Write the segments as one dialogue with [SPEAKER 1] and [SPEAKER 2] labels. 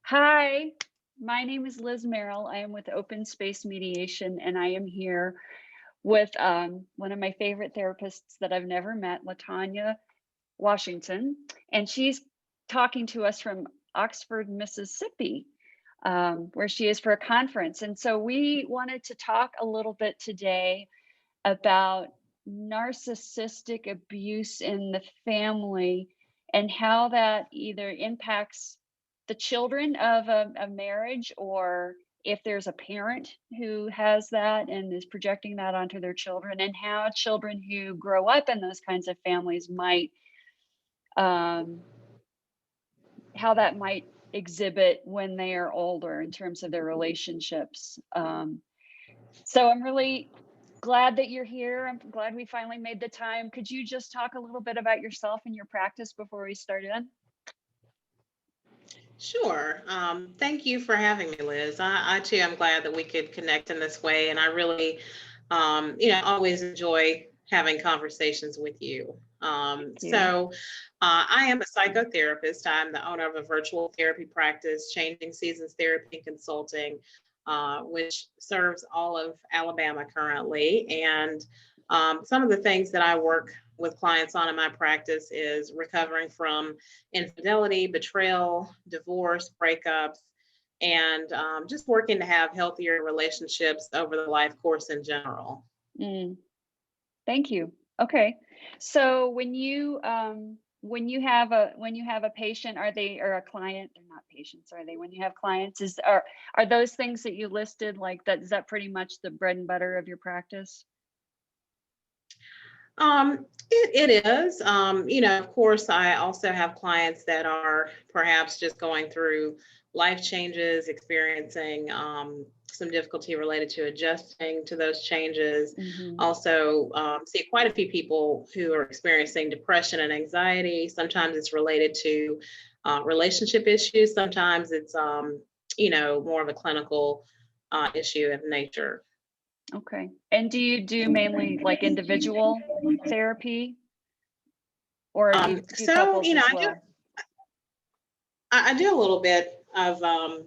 [SPEAKER 1] Hi, my name is Liz Merrill. I am with Open Space Mediation, and I am here with one of my favorite therapists that I've never met, LaTonya Washington, and she's talking to us from Oxford, Mississippi, where she is for a conference. And so we wanted to talk a little bit today about narcissistic abuse in the family and how that either impacts the children of a marriage, or if there's a parent who has that and is projecting that onto their children, and how children who grow up in those kinds of families might um, how that might exhibit when they are older in terms of their relationships. So I'm really glad that you're here. I'm glad we finally made the time. Could you just talk a little bit about yourself and your practice before we start in?
[SPEAKER 2] Sure. Thank you for having me, Liz. I too am glad that we could connect in this way, and I really, always enjoy having conversations with you.
[SPEAKER 1] Thank you.
[SPEAKER 2] I am a psychotherapist. I'm the owner of a virtual therapy practice, Changing Seasons Therapy and Consulting, which serves all of Alabama currently. And some of the things that I work with clients on in my practice is recovering from infidelity, betrayal, divorce, breakups, and just working to have healthier relationships over the life course in general.
[SPEAKER 1] Mm, thank you. Okay. So when you have a patient, are they, or a client, they're not patients, are they? When you have clients, are those things that you listed, like that, is that pretty much the bread and butter of your practice?
[SPEAKER 2] It is. Of course, I also have clients that are perhaps just going through life changes, experiencing some difficulty related to adjusting to those changes.
[SPEAKER 1] Hmm.
[SPEAKER 2] Also, see quite a few people who are experiencing depression and anxiety. Sometimes it's related to relationship issues. Sometimes it's, more of a clinical issue of nature.
[SPEAKER 1] Okay. And do you do mainly like individual therapy, or do you do
[SPEAKER 2] So,
[SPEAKER 1] couples as
[SPEAKER 2] I do
[SPEAKER 1] well?
[SPEAKER 2] I do a little bit of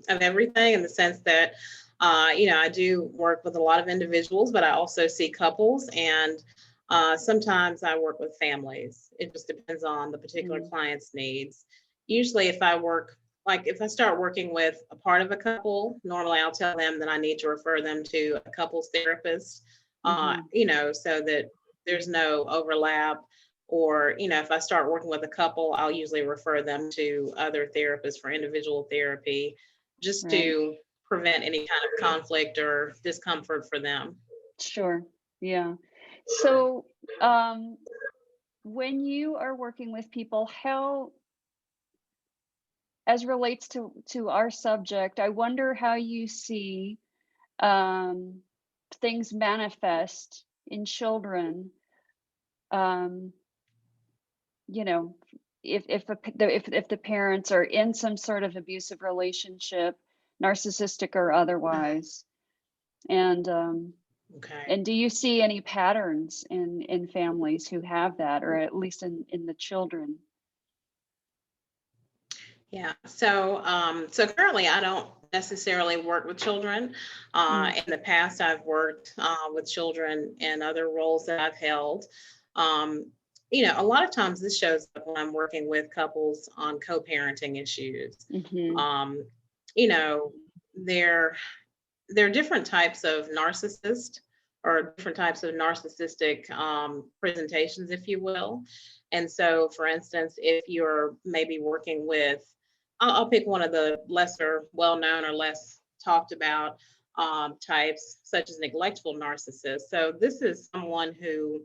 [SPEAKER 2] everything in the sense that, I do work with a lot of individuals, but I also see couples, and sometimes I work with families. It just depends on the particular
[SPEAKER 1] Mm,
[SPEAKER 2] client's needs. Usually, if I start working with a part of a couple, normally I'll tell them that I need to refer them to a couples therapist,
[SPEAKER 1] mhm.
[SPEAKER 2] so that there's no overlap, or if I start working with a couple, I'll usually refer them to other therapists for individual therapy, just
[SPEAKER 1] Right.
[SPEAKER 2] to prevent any kind of conflict or discomfort for them.
[SPEAKER 1] Sure. Yeah. So, um, when you are working with people, how, as relates to our subject, I wonder how you see um, things manifest in children. Um, you know, if the parents are in some sort of abusive relationship, narcissistic or otherwise, and
[SPEAKER 2] Okay.
[SPEAKER 1] and do you see any patterns in families who have that, or at least in the children?
[SPEAKER 2] Yeah. So currently I don't necessarily work with children.
[SPEAKER 1] Mm,
[SPEAKER 2] In the past, I've worked with children in other roles that I've held. Um, a lot of times this shows up when I'm working with couples on co-parenting issues.
[SPEAKER 1] mhm,
[SPEAKER 2] Um, you know, there there are different types of narcissist, or different types of narcissistic presentations, if you will. And so, for instance, if you're maybe working with, I'll pick one of the lesser well known or less talked about types, such as neglectful narcissists. So, this is someone who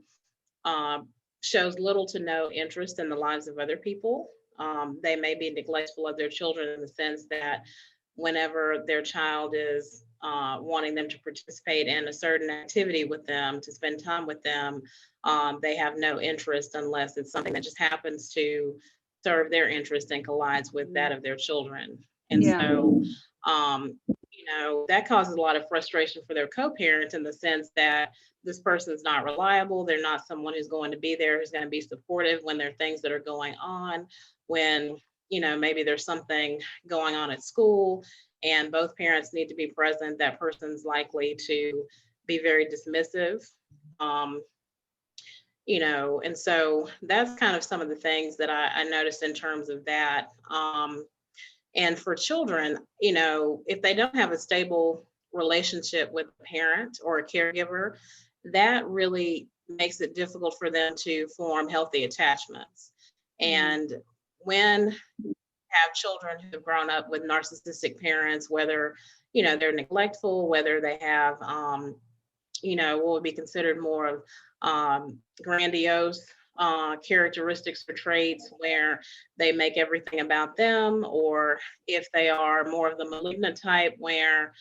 [SPEAKER 2] um, shows little to no interest in the lives of other people. They may be neglectful of their children in the sense that whenever their child is wanting them to participate in a certain activity with them, to spend time with them, they have no interest unless it's something that just happens to serve their interest and collides with that
[SPEAKER 1] mhm.
[SPEAKER 2] of their children. And
[SPEAKER 1] Yeah,
[SPEAKER 2] so, that causes a lot of frustration for their co-parents in the sense that this person is not reliable. They're not someone who's going to be there, who's going to be supportive when there are things that are going on, when maybe there's something going on at school and both parents need to be present, that person's likely to be very dismissive. Um, and so that's kind of some of the things that I noticed in terms of that. And for children, if they don't have a stable relationship with a parent or a caregiver, that really makes it difficult for them to form healthy attachments. And when you have children who have grown up with narcissistic parents, whether they're neglectful, whether they have what would be considered more of grandiose characteristics or traits where they make everything about them, or if they are more of the malignant type where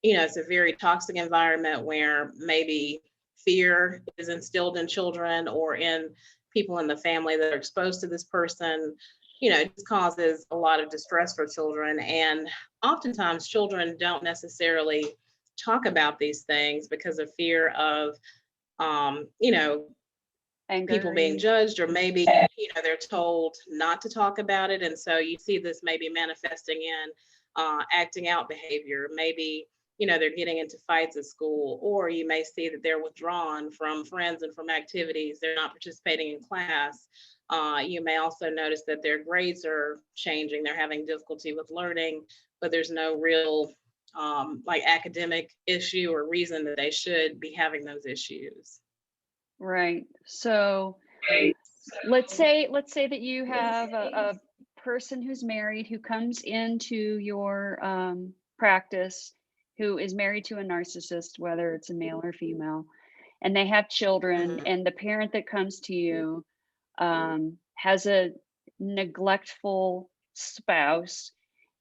[SPEAKER 2] it's a very toxic environment where maybe fear is instilled in children or in people in the family that are exposed to this person. It just causes a lot of distress for children. And oftentimes children don't necessarily talk about these things because of fear of people being judged, or maybe they're told not to talk about it. And so you see this maybe manifesting in acting out behavior. Maybe they're getting into fights at school, or you may see that they're withdrawn from friends and from activities. They're not participating in class. You may also notice that their grades are changing. They're having difficulty with learning, but there's no real like academic issue or reason that they should be having those issues.
[SPEAKER 1] Right. So let's say that you have a person who's married who comes into your practice, who is married to a narcissist, whether it's a male or female, and they have children,
[SPEAKER 2] Mhm.
[SPEAKER 1] and the parent that comes to you has a neglectful spouse,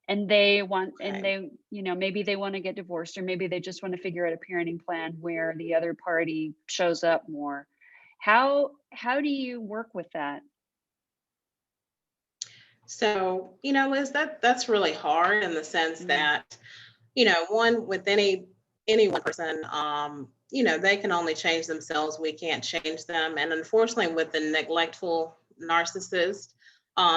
[SPEAKER 1] and they want, and
[SPEAKER 2] Right.
[SPEAKER 1] they, maybe they want to get divorced, or maybe they just want to figure out a parenting plan where the other party shows up more. How do you work with that?
[SPEAKER 2] So, Liz, that's really hard in the sense
[SPEAKER 1] Mm,
[SPEAKER 2] that, one with any one person, they can only change themselves. We can't change them. And unfortunately, with the neglectful narcissist,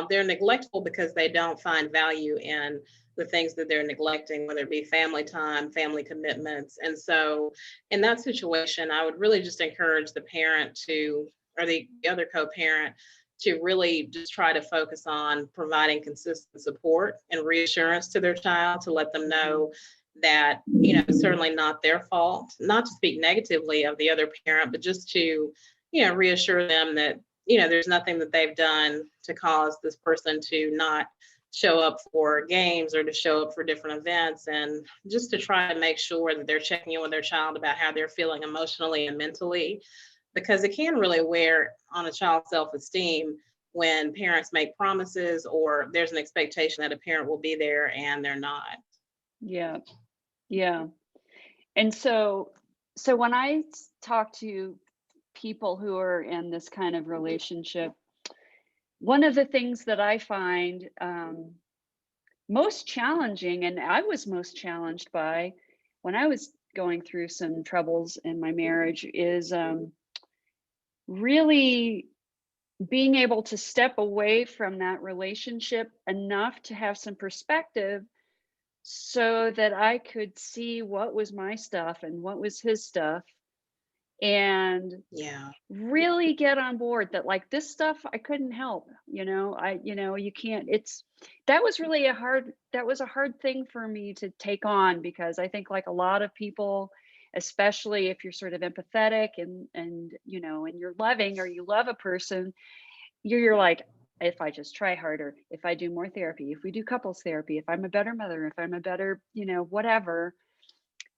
[SPEAKER 2] they're neglectful because they don't find value in the things that they're neglecting, whether it be family time, family commitments. And so in that situation, I would really just encourage the parent to, or the other co-parent, to really just try to focus on providing consistent support and reassurance to their child, to let them
[SPEAKER 1] mhm.
[SPEAKER 2] know that it's certainly not their fault, not to speak negatively of the other parent, but just to reassure them that there's nothing that they've done to cause this person to not show up for games or to show up for different events, and just to try to make sure that they're checking in with their child about how they're feeling emotionally and mentally, because it can really wear on a child's self-esteem when parents make promises or there's an expectation that a parent will be there and they're not.
[SPEAKER 1] Yeah, yeah. And so when I talk to people who are in this kind of relationship, one of the things that I find most challenging, and I was most challenged by when I was going through some troubles in my marriage, is really being able to step away from that relationship enough to have some perspective so that I could see what was my stuff and what was his stuff, and
[SPEAKER 2] Yeah.
[SPEAKER 1] really get on board that, like, this stuff I couldn't help, you can't, it's, that was a hard thing for me to take on, because I think, like a lot of people, especially if you're sort of empathetic and and you're loving, or you love a person, you're like, if I just try harder, if I do more therapy, if we do couples therapy, if I'm a better mother, if I'm a better, whatever,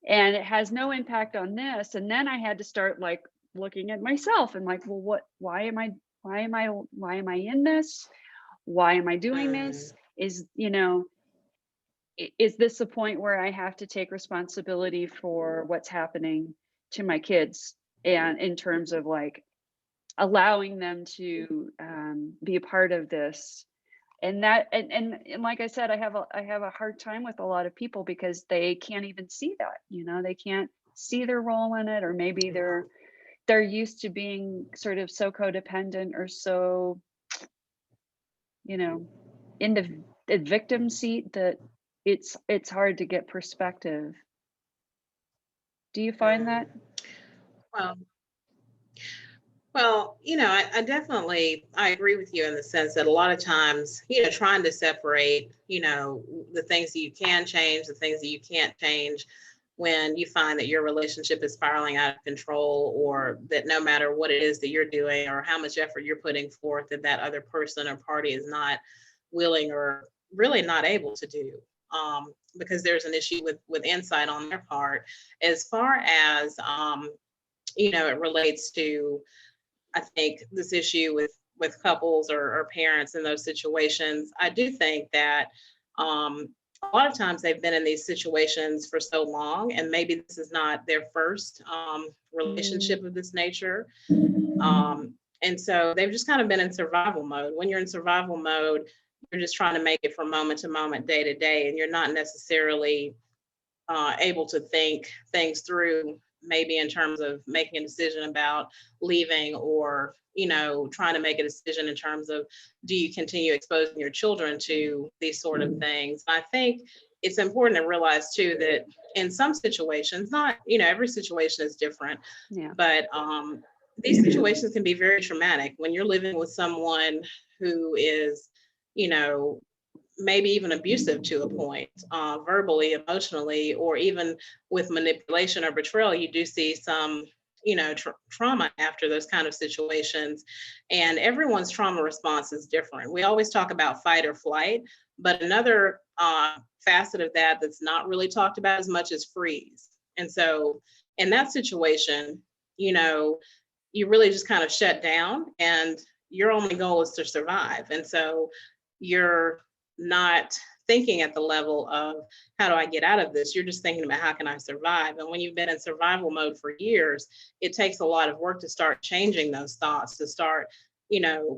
[SPEAKER 1] and it has no impact on this. And then I had to start, like, looking at myself and, like, well, why am I in this? Why am I doing
[SPEAKER 2] Mm,
[SPEAKER 1] this? Is this the point where I have to take responsibility for what's happening to my kids, and in terms of, like, allowing them to be a part of this? And that, and like I said, I have a hard time with a lot of people because they can't even see that, they can't see their role in it, or maybe they're used to being sort of so codependent, or so you know, in the victim seat, that it's hard to get perspective. Do you find that?
[SPEAKER 2] Mm. Well, I definitely I agree with you in the sense that a lot of times, trying to separate, the things that you can change, the things that you can't change, when you find that your relationship is spiraling out of control, or that no matter what it is that you're doing or how much effort you're putting forth, that other person or party is not willing or really not able to do. Because there's an issue with insight on their part, as far as it relates to, I think, this issue with couples or parents in those situations. I do think that a lot of times they've been in these situations for so long, and maybe this is not their first
[SPEAKER 1] Mm,
[SPEAKER 2] relationship of this nature. And so they've just kind of been in survival mode. When you're in survival mode, you're just trying to make it from moment to moment, day to day, and you're not necessarily able to think things through, maybe in terms of making a decision about leaving, or trying to make a decision in terms of, do you continue exposing your children to these sort of things. I think it's important to realize too that in some situations, not, every situation is different,
[SPEAKER 1] yeah.
[SPEAKER 2] but these situations can be very traumatic when you're living with someone who is, you know maybe even abusive to a point, verbally, emotionally, or even with manipulation or betrayal. You do see some, trauma after those kind of situations. And everyone's trauma response is different. We always talk about fight or flight, but another facet of that that's not really talked about as much is freeze. And so in that situation, you know, you really just kind of shut down, and your only goal is to survive. And so you're not thinking at the level of, how do I get out of this? You're just thinking about, how can I survive? And when you've been in survival mode for years, it takes a lot of work to start changing those thoughts, to start,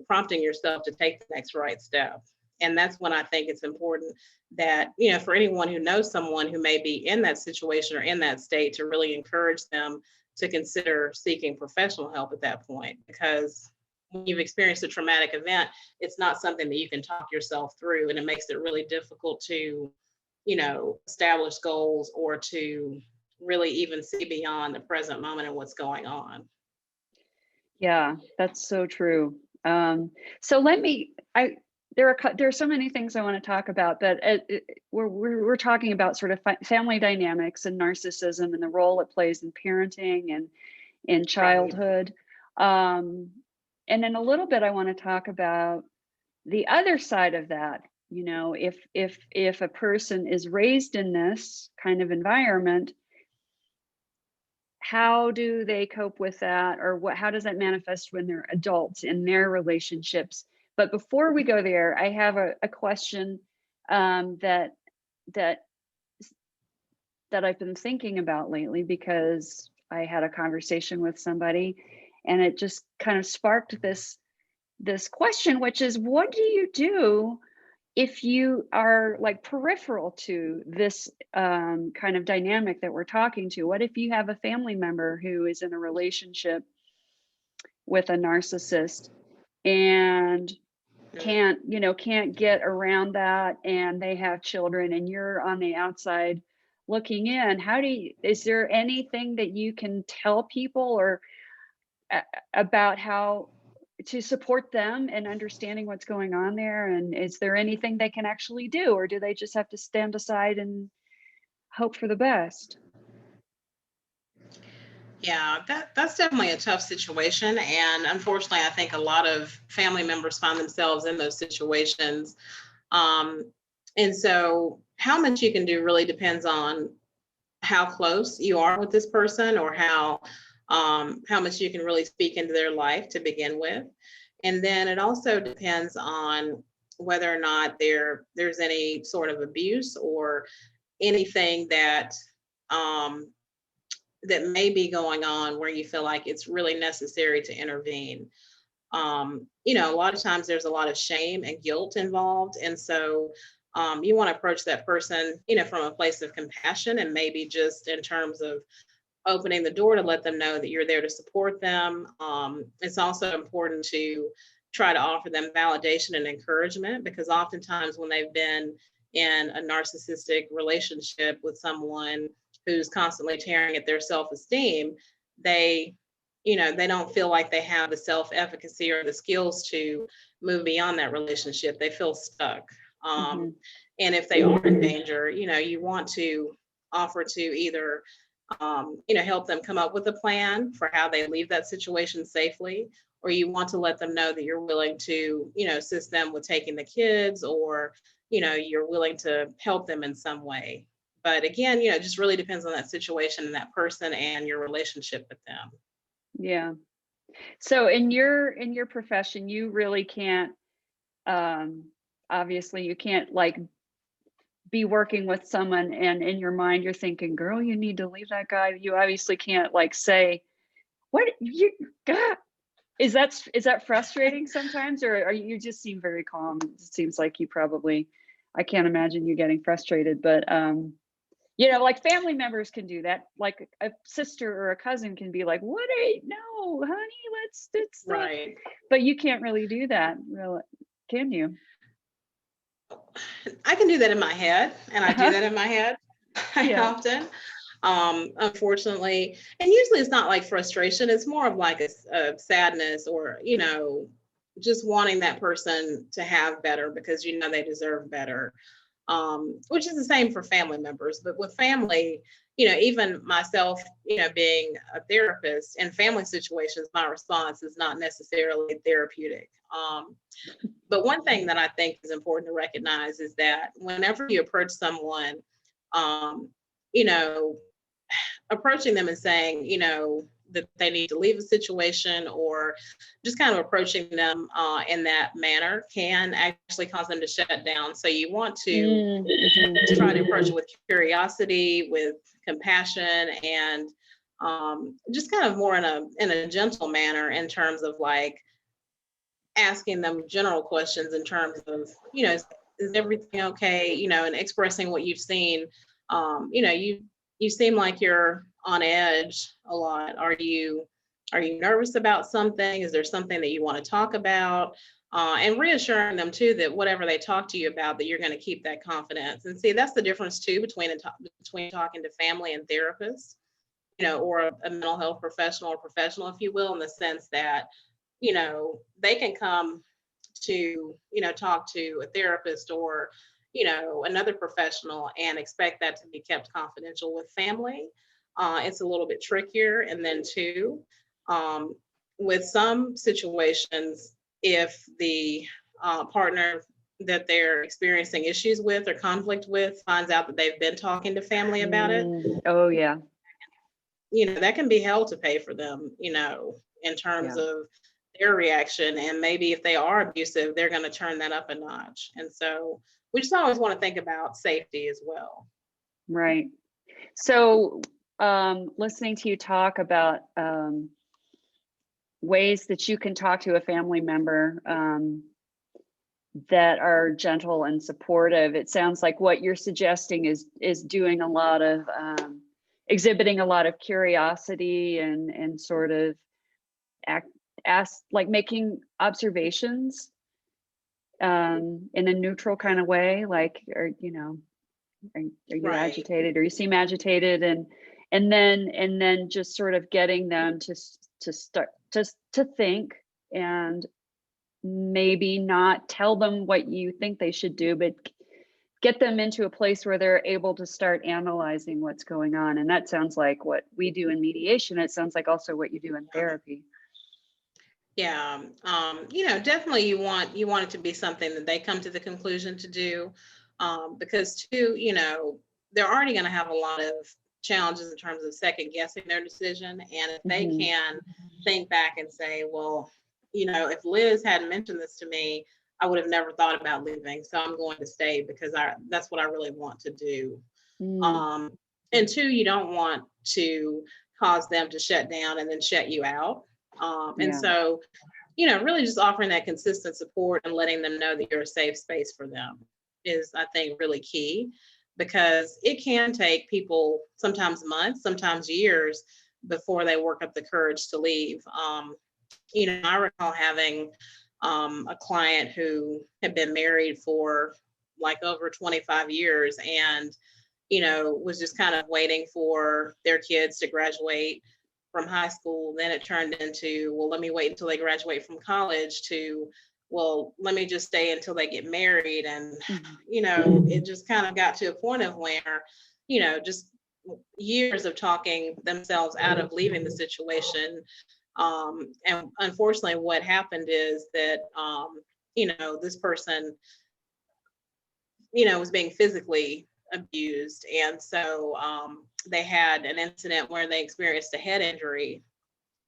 [SPEAKER 2] prompting yourself to take the next right step. And that's when I think it's important that, for anyone who knows someone who may be in that situation or in that state, to really encourage them to consider seeking professional help at that point. Because when you've experienced a traumatic event, it's not something that you can talk yourself through, and it makes it really difficult to, establish goals, or to really even see beyond the present moment and what's going on.
[SPEAKER 1] Yeah, that's so true. So let me I there are so many things I want to talk about, but we're talking about sort of family dynamics and narcissism and the role it plays in parenting and in
[SPEAKER 2] Right.
[SPEAKER 1] childhood. Um, and in a little bit, I want to talk about the other side of that. If a person is raised in this kind of environment, how do they cope with that, or how does that manifest when they're adults in their relationships? But before we go there, I have a question, that that that I've been thinking about lately, because I had a conversation with somebody, and it just kind of sparked this question, which is, what do you do if you are like peripheral to this kind of dynamic that we're talking to? What if you have a family member who is in a relationship with a narcissist, and
[SPEAKER 2] Mm.
[SPEAKER 1] can't get around that, and they have children, and you're on the outside looking in? Is there anything that you can tell people, or about how to support them in understanding what's going on there? And is there anything they can actually do, or do they just have to stand aside and hope for the best?
[SPEAKER 2] Yeah, that's definitely a tough situation. And unfortunately, I think a lot of family members find themselves in those situations. Um, and so how much you can do really depends on how close you are with this person, or how much you can really speak into their life to begin with. And then it also depends on whether or not there's any sort of abuse, or anything um, that may be going on, where you feel like it's really necessary to intervene. A lot of times there's a lot of shame and guilt involved. And so you want to approach that person, from a place of compassion, and maybe just in terms of opening the door to let them know that you're there to support them. It's also important to try to offer them validation and encouragement, because oftentimes when they've been in a narcissistic relationship with someone who's constantly tearing at their self-esteem, they, they don't feel like they have the self-efficacy or the skills to move beyond that relationship. They feel stuck.
[SPEAKER 1] Mm-hmm.
[SPEAKER 2] And if they are in danger, you want to offer to either, help them come up with a plan for how they leave that situation safely, or you want to let them know that you're willing to, assist them with taking the kids, or, you're willing to help them in some way. But again, it just really depends on that situation and that person and your relationship with them.
[SPEAKER 1] Yeah. So in your profession, you really can't, obviously you can't like be working with someone and in your mind you're thinking, girl, you need to leave that guy. You obviously can't like say, what you got? Is that frustrating sometimes, or you just seem very calm? It seems like you probably, I can't imagine you getting frustrated, but like family members can do that. Like a sister or a cousin can be like, what no, honey, let's
[SPEAKER 2] Right.
[SPEAKER 1] but you can't really do that, really, can you?
[SPEAKER 2] I can do that in my head, and I do that in my head
[SPEAKER 1] Yeah.
[SPEAKER 2] often. Unfortunately, and usually it's not like frustration, it's more of like a sadness, or just wanting that person to have better because they deserve better, which is the same for family members. But with family, even myself, being a therapist in family situations, my response is not necessarily therapeutic. But one thing that I think is important to recognize is that whenever you approach someone, you know, approaching them and saying, that they need to leave a situation, or just kind of approaching them in that manner, can actually cause them to shut down. So you want to
[SPEAKER 1] Mm-hmm.
[SPEAKER 2] try to approach it with curiosity, with compassion, and just kind of more in a gentle manner, in terms of like asking them general questions in terms of, is everything okay? And expressing what you've seen. You seem like you're on edge a lot. Are you nervous about something? Is there something that you want to talk about? And reassuring them too that whatever they talk to you about, that you're going to keep that confidence. And see, that's the difference too between talking to family and therapists, or a mental health professional, if you will, in the sense that, they can come to, talk to a therapist or, another professional, and expect that to be kept confidential. With family, it's a little bit trickier. And then two, with some situations, if the partner that they're experiencing issues with or conflict with finds out that they've been talking to family about it,
[SPEAKER 1] Oh yeah.
[SPEAKER 2] that can be hell to pay for them, in terms
[SPEAKER 1] Yeah.
[SPEAKER 2] of their reaction. And maybe if they are abusive, they're going to turn that up a notch. And so we just always want to think about safety as well.
[SPEAKER 1] Right. So listening to you talk about ways that you can talk to a family member that are gentle and supportive, it sounds like what you're suggesting is doing a lot of exhibiting a lot of curiosity and sort of making observations in a neutral kind of way, like, are you
[SPEAKER 2] Right.
[SPEAKER 1] agitated, or you seem agitated, and then just sort of getting them to start to think, and maybe not tell them what you think they should do, but get them into a place where they're able to start analyzing what's going on. And that sounds like what we do in mediation. It sounds like also what you do in therapy.
[SPEAKER 2] Yeah. Definitely you want it to be something that they come to the conclusion to do, because too, they're already going to have a lot of challenges in terms of second guessing their decision. And if they can think back and say, well, if Liz hadn't mentioned this to me, I would have never thought about leaving. So I'm going to stay because that's what I really want to do. And two, you don't want to cause them to shut down and then shut you out. And so, really just offering that consistent support and letting them know that you're a safe space for them is, I think, really key, because it can take people sometimes months, sometimes years before they work up the courage to leave. I recall having a client who had been married for like over 25 years and, was just kind of waiting for their kids to graduate from high school. Then it turned into, well, let me wait until they graduate from college to, well, let me just stay until they get married. And, it just kind of got to a point of where, just years of talking themselves out of leaving the situation. And unfortunately, what happened is that, this person, was being physically abused. And so they had an incident where they experienced a head injury,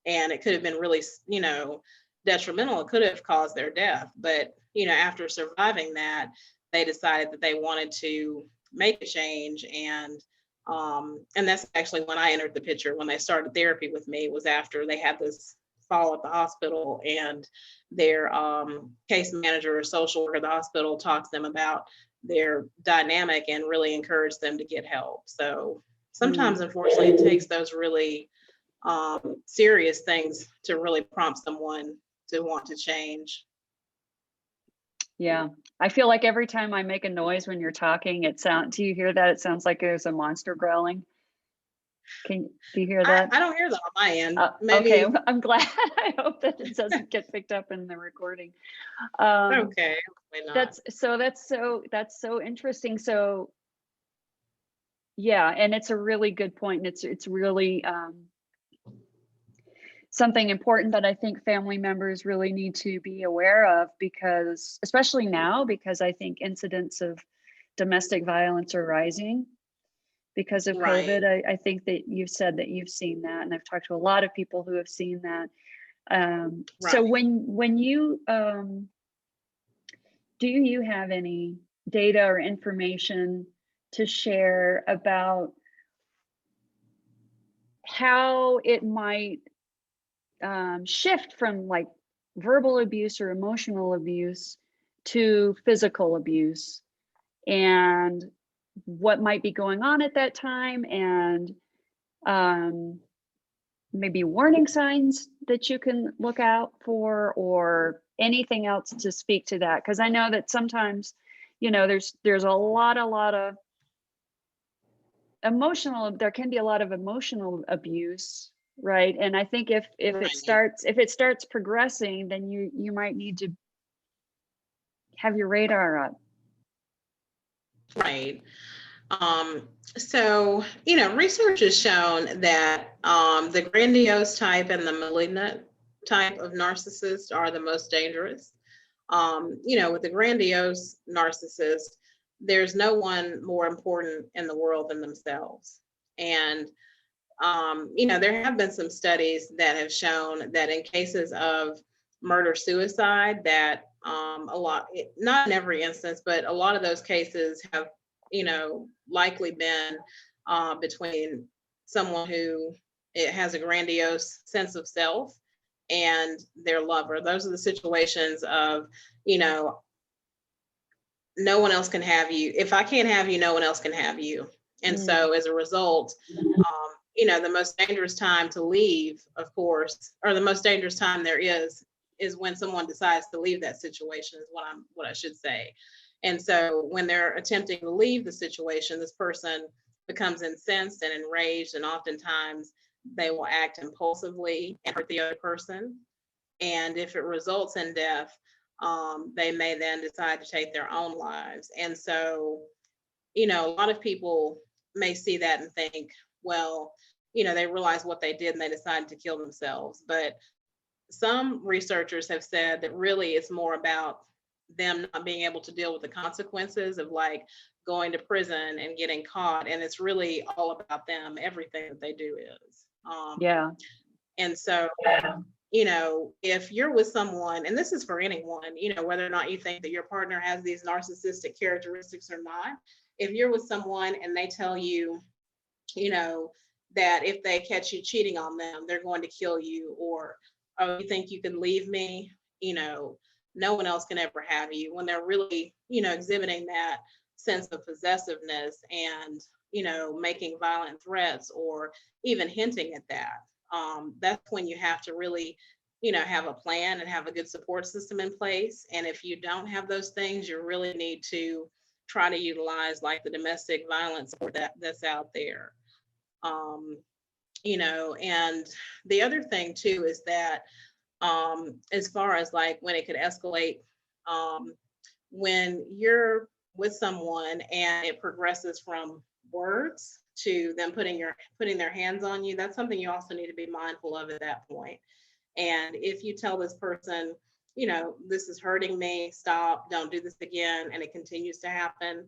[SPEAKER 2] and it could have been really, detrimental. It could have caused their death. But, after surviving that, they decided that they wanted to make a change. And that's actually when I entered the picture. When they started therapy with me was after they had this fall at the hospital, and their case manager or social worker at the hospital talked to them about their dynamic and really encouraged them to get help. So sometimes, unfortunately, it takes those really serious things to really prompt someone to want to change.
[SPEAKER 1] Yeah. I feel like every time I make a noise when you're talking, do you hear that? It sounds like there's a monster growling. Do you hear that?
[SPEAKER 2] I don't hear that on my end.
[SPEAKER 1] Maybe. Okay, I'm glad. I hope that it doesn't get picked up in the recording.
[SPEAKER 2] Okay.
[SPEAKER 1] That's so interesting. So yeah, and it's a really good point. And it's really something important that I think family members really need to be aware of, because especially now, because I think incidents of domestic violence are rising because of COVID. I think that you've said that you've seen that, and I've talked to a lot of people who have seen that. So when you do you have any data or information to share about how it might shift from like verbal abuse or emotional abuse to physical abuse, and what might be going on at that time, and maybe warning signs that you can look out for, or anything else to speak to that? Because I know that sometimes, there's a lot of there can be a lot of emotional abuse, right? And I think if it starts progressing, then you might need to have your radar up.
[SPEAKER 2] Right. So, research has shown that the grandiose type and the malignant type of narcissist are the most dangerous. With the grandiose narcissist, there's no one more important in the world than themselves. And, there have been some studies that have shown that in cases of murder-suicide, that not in every instance, but a lot of those cases have, likely been between someone who has a grandiose sense of self and their lover. Those are the situations of, no one else can have you. If I can't have you, no one else can have you. And so as a result, the most dangerous time to leave, of course, or the most dangerous time there is when someone decides to leave that situation, is what I should say. And so when they're attempting to leave the situation, this person becomes incensed and enraged, and oftentimes they will act impulsively and hurt the other person. And if it results in death, they may then decide to take their own lives. And so, a lot of people may see that and think, well, they realize what they did and they decided to kill themselves. But some researchers have said that really it's more about them not being able to deal with the consequences of like going to prison and getting caught. And it's really all about them. Everything that they do is. And so, if you're with someone, and this is for anyone, whether or not you think that your partner has these narcissistic characteristics or not, if you're with someone and they tell you, that if they catch you cheating on them, they're going to kill you, or, oh, you think you can leave me, no one else can ever have you, when they're really, exhibiting that sense of possessiveness and, making violent threats or even hinting at that. That's when you have to really, have a plan and have a good support system in place. And if you don't have those things, you really need to try to utilize like the domestic violence support that's out there. Um, and the other thing too is that as far as like when it could escalate, um, when you're with someone and it progresses from words to them putting their hands on you, that's something you also need to be mindful of at that point. And if you tell this person, this is hurting me, stop, don't do this again, and it continues to happen,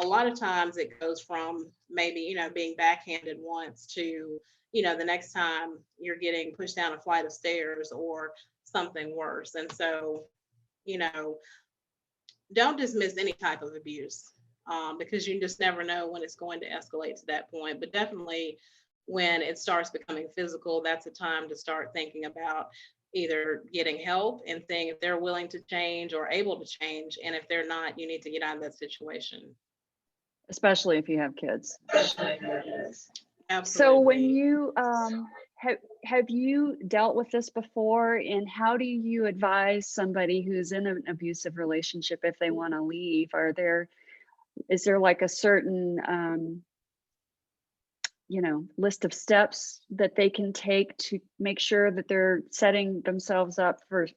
[SPEAKER 2] a lot of times it goes from maybe, being backhanded once to, the next time you're getting pushed down a flight of stairs or something worse. And so, you know, don't dismiss any type of abuse, because you just never know when it's going to escalate to that point. But definitely when it starts becoming physical, that's a time to start thinking about either getting help and seeing if they're willing to change or able to change. And if they're not, you need to get out of that situation.
[SPEAKER 1] Especially if you have kids.
[SPEAKER 2] Absolutely.
[SPEAKER 1] So when you have you dealt with this before, and how do you advise somebody who's in an abusive relationship if they want to leave? Is there like a certain list of steps that they can take to make sure that they're setting themselves up for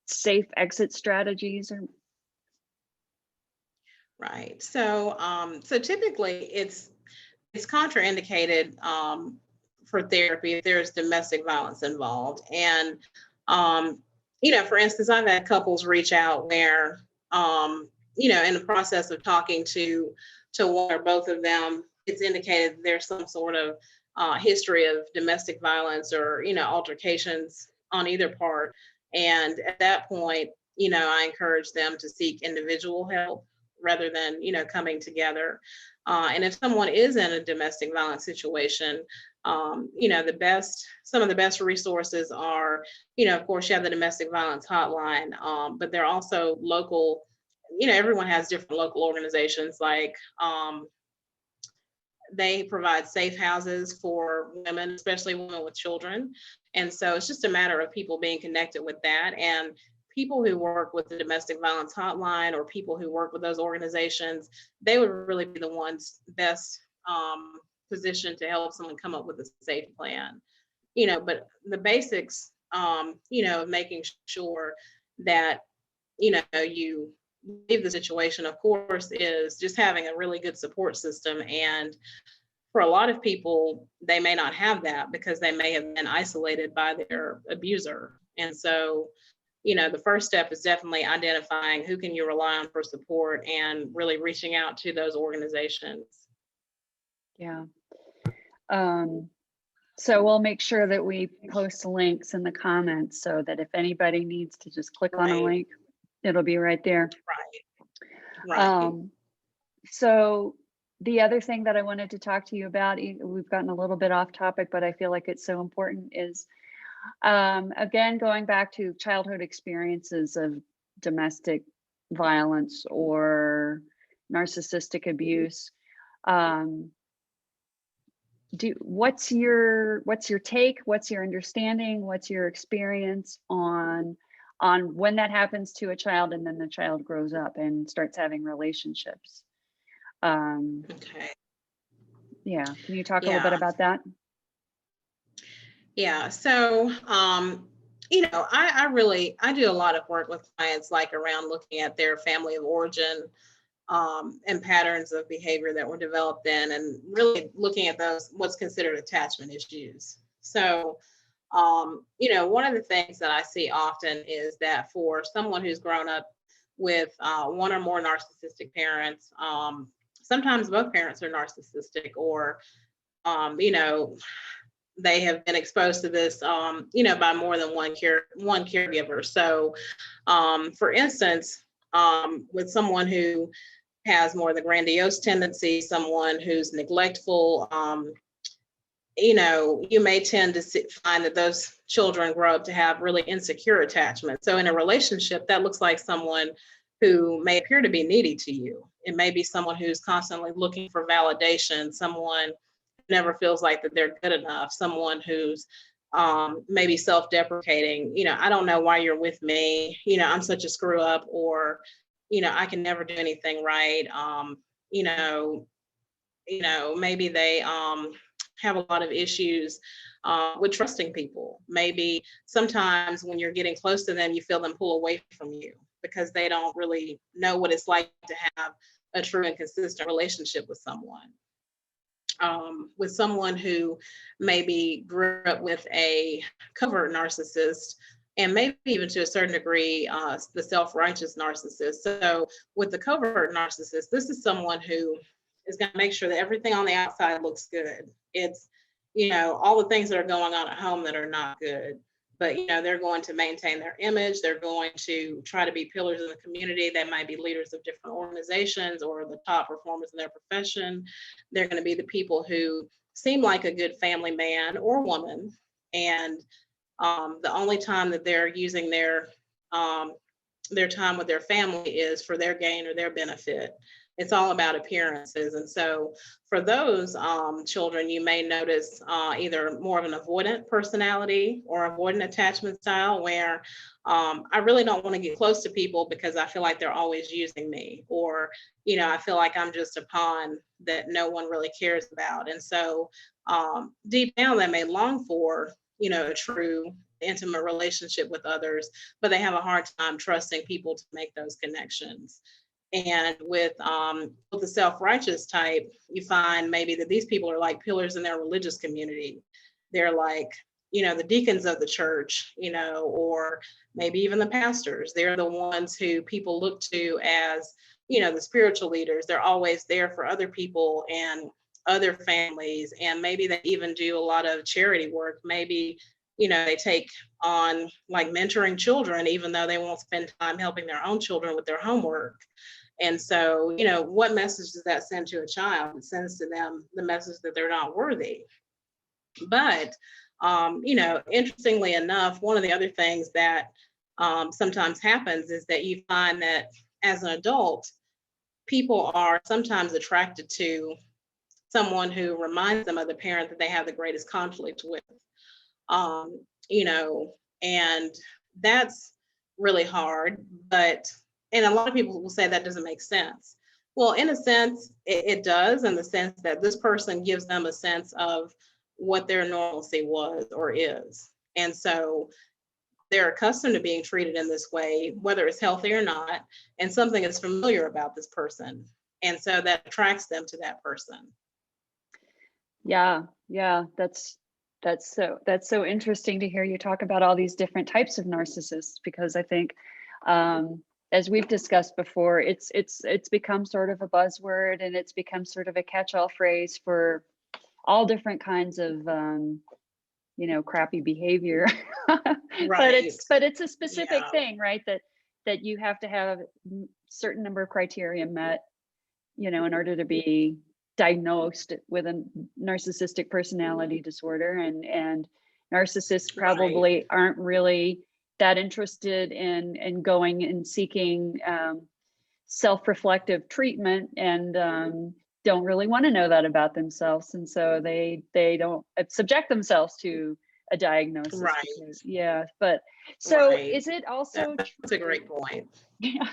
[SPEAKER 1] safe exit strategies?
[SPEAKER 2] Right. So typically it's contraindicated for therapy if there's domestic violence involved. And for instance, I've had couples reach out where in the process of talking to one or both of them, it's indicated there's some sort of history of domestic violence or altercations on either part. And at that point, I encourage them to seek individual help rather than coming together. And if someone is in a domestic violence situation, some of the best resources are, of course, you have the domestic violence hotline, but they're also local. Everyone has different local organizations, like they provide safe houses for women, especially women with children. And so it's just a matter of people being connected with that. And people who work with the domestic violence hotline or people who work with those organizations, they would really be the ones best positioned to help someone come up with a safe plan. But the basics, making sure that, you leave the situation, of course, is just having a really good support system. And for a lot of people, they may not have that because they may have been isolated by their abuser. And so, the first step is definitely identifying who can you rely on for support and really reaching out to those organizations.
[SPEAKER 1] Yeah. So we'll make sure that we post links in the comments so that if anybody needs to just click on a link, it'll be right there.
[SPEAKER 2] Right.
[SPEAKER 1] So the other thing that I wanted to talk to you about, we've gotten a little bit off topic, but I feel like it's so important, is again, going back to childhood experiences of domestic violence or narcissistic abuse. What's your take? What's your understanding? What's your experience on when that happens to a child and then the child grows up and starts having relationships?
[SPEAKER 2] Okay.
[SPEAKER 1] Yeah, can you talk a little bit about that?
[SPEAKER 2] Yeah. So, I do a lot of work with clients, like around looking at their family of origin, and patterns of behavior that were developed in, and really looking at those, what's considered attachment issues. So, one of the things that I see often is that for someone who's grown up with one or more narcissistic parents, sometimes both parents are narcissistic, or, they have been exposed to this, by more than one caregiver. So, for instance, with someone who has more of the grandiose tendency, someone who's neglectful, you may tend to find that those children grow up to have really insecure attachment. So in a relationship, that looks like someone who may appear to be needy to you. It may be someone who's constantly looking for validation, someone who never feels like that they're good enough, someone who's maybe self-deprecating, I don't know why you're with me, I'm such a screw up, or, I can never do anything right. You know, maybe they have a lot of issues with trusting people. Maybe sometimes when you're getting close to them, you feel them pull away from you because they don't really know what it's like to have a true and consistent relationship with someone who maybe grew up with a covert narcissist, and maybe even to a certain degree, the self-righteous narcissist. So with the covert narcissist, this is someone who is going to make sure that everything on the outside looks good. It's, all the things that are going on at home that are not good. But, they're going to maintain their image. They're going to try to be pillars in the community. They might be leaders of different organizations or the top performers in their profession. They're going to be the people who seem like a good family man or woman. And the only time that they're using their time with their family is for their gain or their benefit. It's all about appearances. And so for those children, you may notice either more of an avoidant personality or avoidant attachment style, where I really don't want to get close to people because I feel like they're always using me, or, I feel like I'm just a pawn that no one really cares about. And so deep down, they may long for, a true intimate relationship with others, but they have a hard time trusting people to make those connections. And with the self-righteous type, you find maybe that these people are like pillars in their religious community. They're like, the deacons of the church, or maybe even the pastors. They're the ones who people look to as, the spiritual leaders. They're always there for other people and other families. And maybe they even do a lot of charity work. Maybe, they take on like mentoring children, even though they won't spend time helping their own children with their homework. And so, what message does that send to a child? It sends to them the message that they're not worthy. But, interestingly enough, one of the other things that sometimes happens is that you find that as an adult, people are sometimes attracted to someone who reminds them of the parent that they have the greatest conflict with. And that's really hard, and a lot of people will say that doesn't make sense. Well, in a sense, it does, in the sense that this person gives them a sense of what their normalcy was or is. And so they're accustomed to being treated in this way, whether it's healthy or not, and something is familiar about this person. And so that attracts them to that person.
[SPEAKER 1] Yeah, that's so interesting to hear you talk about all these different types of narcissists, because I think as we've discussed before, it's become sort of a buzzword, and it's become sort of a catch-all phrase for all different kinds of crappy behavior.
[SPEAKER 2] Right.
[SPEAKER 1] but it's a specific thing, right? That you have to have a certain number of criteria met, in order to be diagnosed with a narcissistic personality disorder, and narcissists probably aren't really that interested in going and seeking self-reflective treatment, and don't really want to know that about themselves, and so they don't subject themselves to a diagnosis.
[SPEAKER 2] Right.
[SPEAKER 1] But so
[SPEAKER 2] Right.
[SPEAKER 1] is it also
[SPEAKER 2] That's a great point.
[SPEAKER 1] Yeah.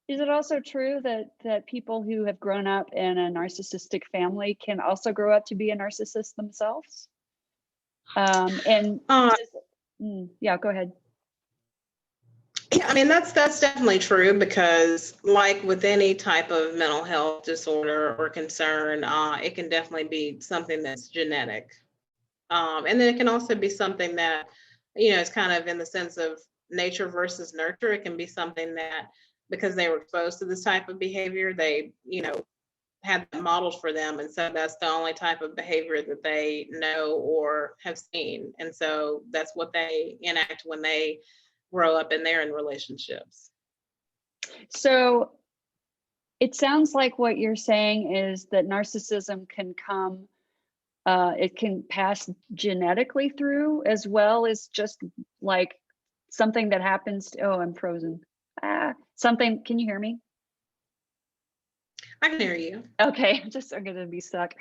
[SPEAKER 1] Is it also true that people who have grown up in a narcissistic family can also grow up to be a narcissist themselves? Yeah, go ahead.
[SPEAKER 2] Yeah, I mean, that's definitely true, because like with any type of mental health disorder or concern, it can definitely be something that's genetic. And then it can also be something that, is kind of in the sense of nature versus nurture. It can be something that, because they were exposed to this type of behavior, they, had that modeled for them. And so that's the only type of behavior that they know or have seen. And so that's what they enact when they grow up and they're in relationships.
[SPEAKER 1] So it sounds like what you're saying is that narcissism can come, it can pass genetically through, as well as just like something that happens to, oh, I'm frozen. Something, can you hear me?
[SPEAKER 2] I can hear you.
[SPEAKER 1] Okay, I'm gonna be stuck.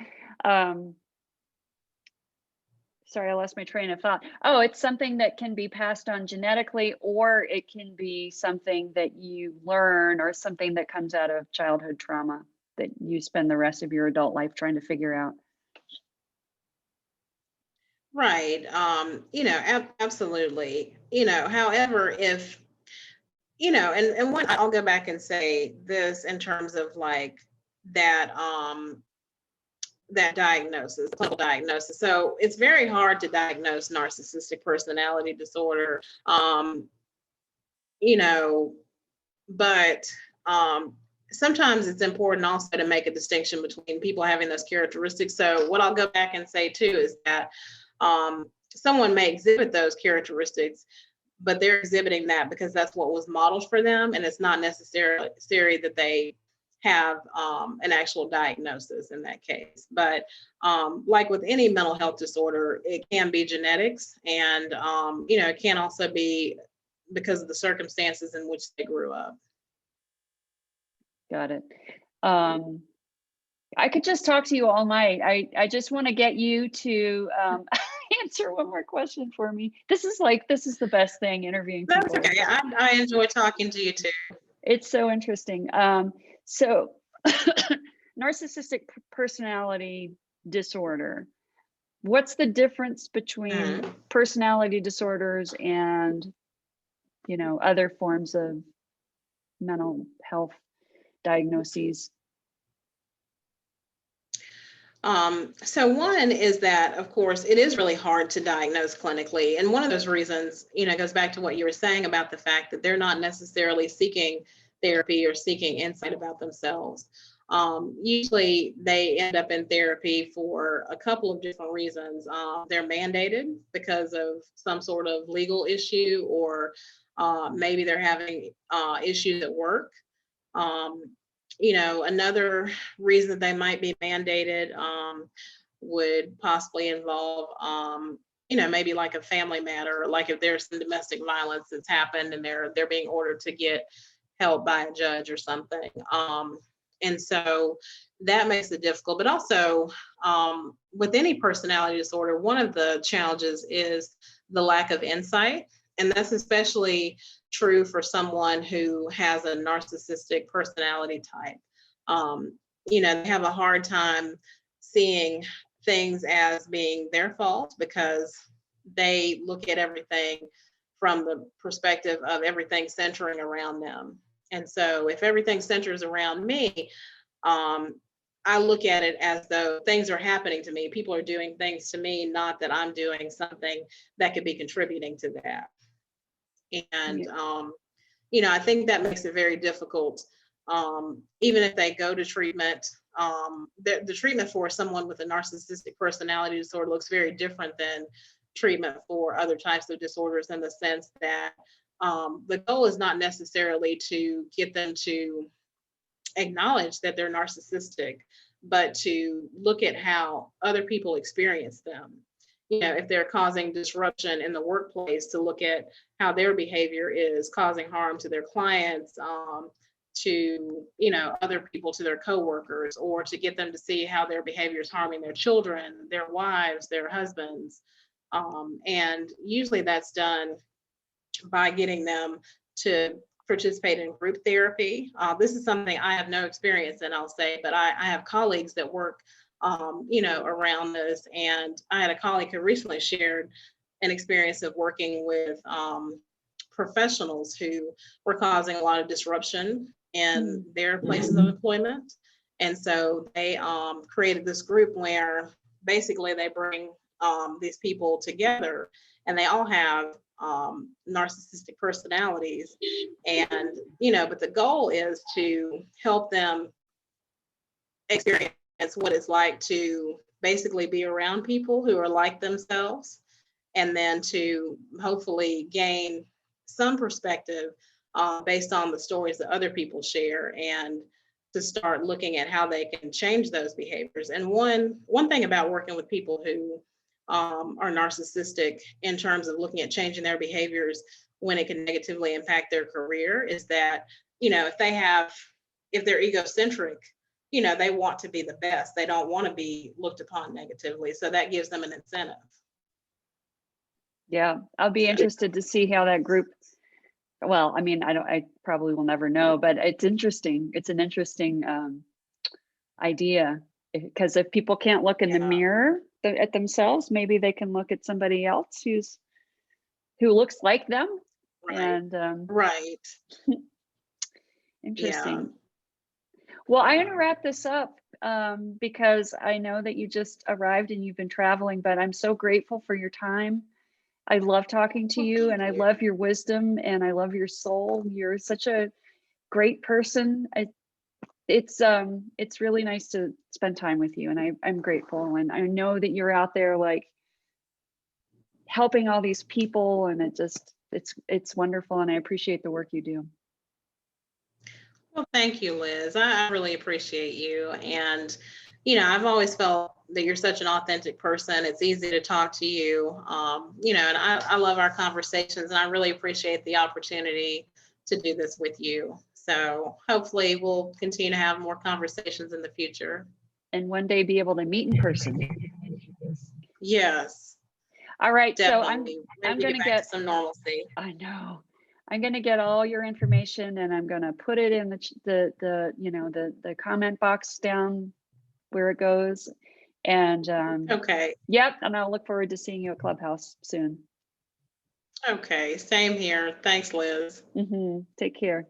[SPEAKER 1] sorry, I lost my train of thought. Oh, it's something that can be passed on genetically, or it can be something that you learn, or something that comes out of childhood trauma that you spend the rest of your adult life trying to figure out.
[SPEAKER 2] Right. Absolutely. However, if, and one, I'll go back and say this in terms of like that, that diagnosis, clinical diagnosis. So it's very hard to diagnose narcissistic personality disorder. You know, but sometimes it's important also to make a distinction between people having those characteristics. So what I'll go back and say too is that someone may exhibit those characteristics, but they're exhibiting that because that's what was modeled for them, and it's not necessarily that they have an actual diagnosis in that case. But like with any mental health disorder, it can be genetics, and it can also be because of the circumstances in which they grew up.
[SPEAKER 1] Got it. I could just talk to you all night. I just want to get you to answer one more question for me. This is the best thing, interviewing
[SPEAKER 2] That's
[SPEAKER 1] people.
[SPEAKER 2] okay. I enjoy talking to you too.
[SPEAKER 1] It's so interesting. So narcissistic personality disorder. What's the difference between personality disorders and, other forms of mental health diagnoses?
[SPEAKER 2] So one is that, of course, it is really hard to diagnose clinically. And one of those reasons, goes back to what you were saying about the fact that they're not necessarily seeking therapy or seeking insight about themselves. Usually they end up in therapy for a couple of different reasons. They're mandated because of some sort of legal issue, or maybe they're having issues at work. Another reason they might be mandated would possibly involve, maybe like a family matter, like if there's some domestic violence that's happened and they're being ordered to get help by a judge or something. And so that makes it difficult. But also with any personality disorder, one of the challenges is the lack of insight. And that's especially true for someone who has a narcissistic personality type. They have a hard time seeing things as being their fault because they look at everything from the perspective of everything centering around them. And so if everything centers around me, I look at it as though things are happening to me. People are doing things to me, not that I'm doing something that could be contributing to that. And, I think that makes it very difficult. Even if they go to treatment, the treatment for someone with a narcissistic personality disorder looks very different than treatment for other types of disorders, in the sense that the goal is not necessarily to get them to acknowledge that they're narcissistic, but to look at how other people experience them. If they're causing disruption in the workplace, to look at how their behavior is causing harm to their clients, to other people, to their coworkers, or to get them to see how their behavior is harming their children, their wives, their husbands. And usually that's done by getting them to participate in group therapy. This is something I have no experience in, I'll say, but I have colleagues that work around this. And I had a colleague who recently shared an experience of working with professionals who were causing a lot of disruption in their places of employment. And so they created this group where basically they bring these people together, and they all have narcissistic personalities. And, but the goal is to help them experience what it's like to basically be around people who are like themselves, and then to hopefully gain some perspective based on the stories that other people share, and to start looking at how they can change those behaviors. And one thing about working with people who are narcissistic, in terms of looking at changing their behaviors when it can negatively impact their career, is that, if they're egocentric, they want to be the best. They don't want to be looked upon negatively. So that gives them an incentive.
[SPEAKER 1] Yeah, I'll be interested to see how that group, well, I mean, I probably will never know, but it's interesting. It's an interesting idea, because if people can't look in the
[SPEAKER 2] Yeah,
[SPEAKER 1] mirror at themselves, maybe they can look at somebody else who looks like them.
[SPEAKER 2] right,
[SPEAKER 1] And
[SPEAKER 2] right. Yeah.
[SPEAKER 1] interesting. Well, I'm going to wrap this up because I know that you just arrived and you've been traveling, but I'm so grateful for your time. I love talking to
[SPEAKER 2] Well,
[SPEAKER 1] you,
[SPEAKER 2] thank
[SPEAKER 1] and I
[SPEAKER 2] you.
[SPEAKER 1] love your wisdom, and I love your soul. You're such a great person. It's really nice to spend time with you, and I'm grateful. And I know that you're out there like helping all these people, and it's wonderful, and I appreciate the work you do.
[SPEAKER 2] Well, thank you, Liz. I really appreciate you. And, I've always felt that you're such an authentic person. It's easy to talk to you, and I love our conversations, and I really appreciate the opportunity to do this with you. So hopefully we'll continue to have more conversations in the future.
[SPEAKER 1] And one day be able to meet in person.
[SPEAKER 2] Yes,
[SPEAKER 1] All right, so
[SPEAKER 2] definitely. Ready
[SPEAKER 1] I'm
[SPEAKER 2] to get
[SPEAKER 1] gonna
[SPEAKER 2] back to
[SPEAKER 1] get,
[SPEAKER 2] some normalcy.
[SPEAKER 1] I know. I'm gonna get all your information, and I'm gonna put it in the comment box down where it goes. And
[SPEAKER 2] Okay.
[SPEAKER 1] yep, and I'll look forward to seeing you at Clubhouse soon.
[SPEAKER 2] Okay. Same here. Thanks, Liz.
[SPEAKER 1] Take care.